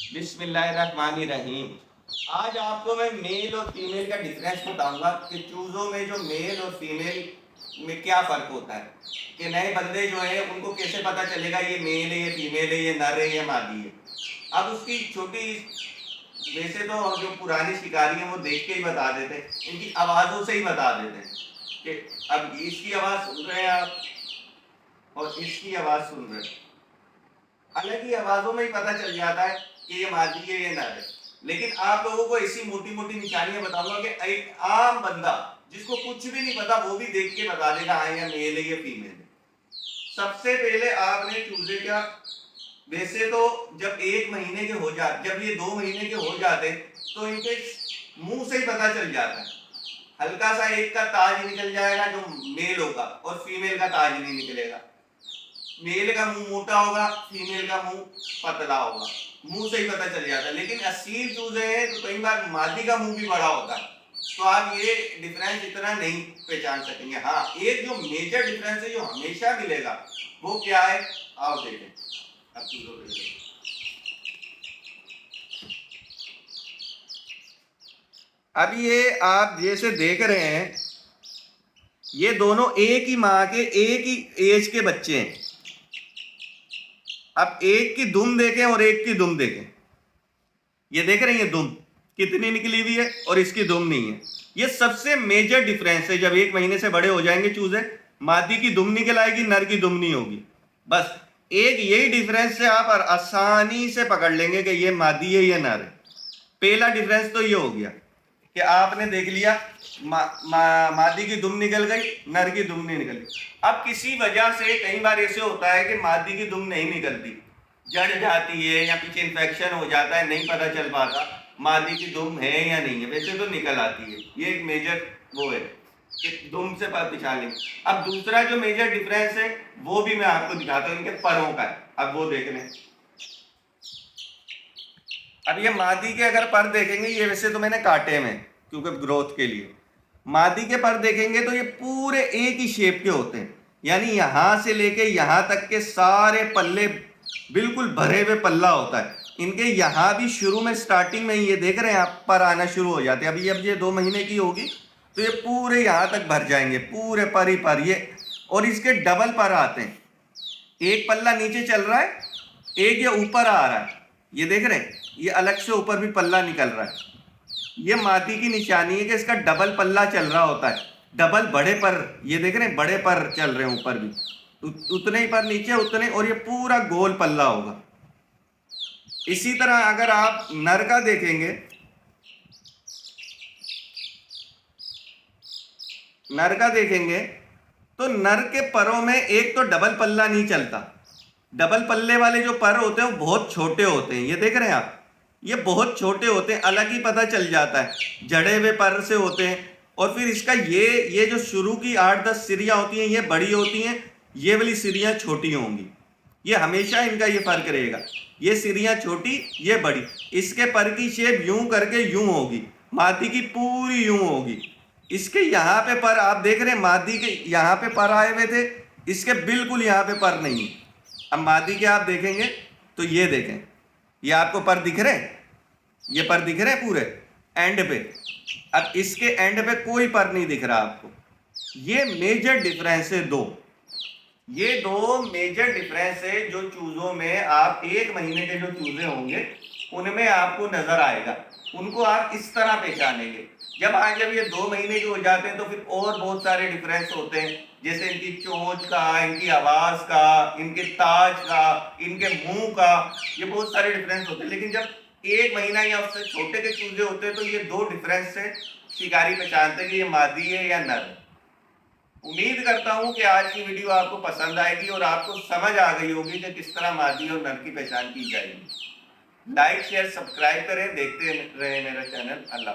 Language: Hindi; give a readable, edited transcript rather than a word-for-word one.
बिस्मिल्लाहिर्रहमानिर्रहीम। आज आपको मैं मेल और फीमेल का डिफरेंस बताऊंगा कि चूज़ों में जो मेल और फीमेल में क्या फ़र्क होता है, कि नए बंदे जो हैं उनको कैसे पता चलेगा ये मेल है, ये फीमेल है, ये नर है, ये मादी है। अब उसकी छोटी, वैसे तो जो पुराने शिकारी हैं वो देख के ही बता देते हैं, इनकी आवाज़ों से ही बता देते हैं कि अब इसकी आवाज़ सुन रहे हैं आप और इसकी आवाज़ सुन रहे हैं, अलग ही आवाज़ों में ही पता चल जाता है कि ये मादी है, ये नर है। लेकिन आप लोगों को ऐसी मोटी मोटी निशानियां बताऊंगा कि एक आम बंदा जिसको कुछ भी नहीं पता वो भी देख के बता देगा हाँ ये मेल है, ये फीमेल है। सबसे पहले आपने चूजे का, वैसे तो जब 1 महीने के हो जाते, जब ये 2 महीने के हो जाते तो इनके मुंह से ही पता चल जाता है। हल्का सा एक का ताज निकल जाएगा जो मेल होगा और फीमेल का ताज नहीं निकलेगा। मेल का मुंह मोटा होगा, फीमेल का मुंह पतला होगा, मुंह से ही पता चल जाता है। लेकिन असील चूजे हैं तो कई बार मादी का मुंह भी बड़ा होता है, तो आप ये डिफरेंस इतना नहीं पहचान सकेंगे। हाँ, एक जो मेजर डिफरेंस है जो हमेशा मिलेगा वो क्या है, आओ देखें। अब चूजों देखें, अब ये आप जैसे देख रहे हैं ये दोनों एक ही माँ के एक ही एज के बच्चे हैं। अब एक की दुम देखें और एक की दुम देखें, ये देख रहे हैं ये दुम कितनी निकली हुई है और इसकी दुम नहीं है। ये सबसे मेजर डिफरेंस है। जब 1 महीने से बड़े हो जाएंगे चूजे, मादी की दुम निकल आएगी, नर की दुम नहीं होगी। बस एक यही डिफरेंस से आप आसानी से पकड़ लेंगे कि ये मादी है या नर है। पहला डिफरेंस तो ये हो गया कि आपने देख लिया मादी की दुम निकल गई, नर की दुम नहीं निकली। अब किसी वजह से कई बार ऐसे होता है कि मादी की दुम नहीं निकलती, जड़ जाती है या पीछे इन्फेक्शन हो जाता है, नहीं पता चल पाता मादी की दुम है या नहीं है। वैसे तो निकल आती है, ये एक मेजर वो है कि दुम से पहचान लेंगे। अब दूसरा जो मेजर डिफरेंस है वो भी मैं आपको दिखाता हूँ, इनके परों का है। अब वो देख लें। अब ये मादी के अगर पर देखेंगे, ये वैसे तो मैंने काटे में क्योंकि ग्रोथ के लिए, मादी के पर देखेंगे तो ये पूरे एक ही शेप के होते हैं, यानी यहां से लेके यहां तक के सारे पल्ले बिल्कुल भरे हुए पल्ला होता है। इनके यहां भी शुरू में स्टार्टिंग में ये देख रहे हैं आप पर आना शुरू हो जाते हैं। अभी अब ये 2 महीने की होगी तो ये पूरे यहां तक भर जाएंगे, पूरे पर ही पर ये। और इसके डबल पर आते हैं, एक पल्ला नीचे चल रहा है, एक ये ऊपर आ रहा है, ये देख रहे हैं, ये अलग से ऊपर भी पल्ला निकल रहा है। ये मादी की निशानी है कि इसका डबल पल्ला चल रहा होता है, डबल बड़े पर, ये देख रहे हैं बड़े पर चल रहे हैं ऊपर भी, उतने ही पर नीचे उतने, और ये पूरा गोल पल्ला होगा। इसी तरह अगर आप नर का देखेंगे, नर का देखेंगे तो नर के परों में एक तो डबल पल्ला नहीं चलता, डबल पल्ले वाले जो पर होते हैं वो बहुत छोटे होते हैं, ये देख रहे हैं आप, ये बहुत छोटे होते हैं, अलग ही पता चल जाता है, जड़े हुए पर से होते हैं। और फिर इसका ये जो शुरू की 8-10 सिरियां होती हैं ये बड़ी होती हैं, ये वाली सिरियां छोटी होंगी। ये हमेशा इनका ये फर्क रहेगा, ये सिरियां छोटी ये बड़ी। इसके पर की शेप यूं करके यूं होगी, मादी की पूरी यूं होगी। इसके यहाँ पे पर आप देख रहे हैं, मादी के यहाँ पे पर आए हुए थे, इसके बिल्कुल यहाँ पे पर नहीं है। अब मादी के आप देखेंगे तो ये देखें, ये आपको पर दिख रहे हैं, ये पर दिख रहे हैं पूरे एंड पे। अब इसके एंड पे कोई पर नहीं दिख रहा आपको। ये मेजर डिफरेंस है दो, ये 2 मेजर डिफरेंस है जो चूजों में आप 1 महीने के जो चूजे होंगे उनमें आपको नजर आएगा। उनको आप इस तरह पहचानेंगे। जब ये 2 महीने के हो जाते हैं तो फिर और बहुत सारे डिफरेंस होते हैं, जैसे इनकी चोंच का, इनकी आवाज का, इनके ताज का, इनके मुंह का, ये बहुत सारे डिफरेंस होते हैं। लेकिन जब 1 महीना या उससे छोटे के चूजे होते हैं तो ये 2 डिफरेंस से शिकारी पहचानते हैं कि ये मादी है या नर है। उम्मीद करता हूं कि आज की वीडियो आपको पसंद आएगी और आपको समझ आ गई होगी कि किस तरह मादी और नर की पहचान की जाएगी। लाइक शेयर सब्सक्राइब करें, देखते रहे मेरा चैनल। अल्लाह।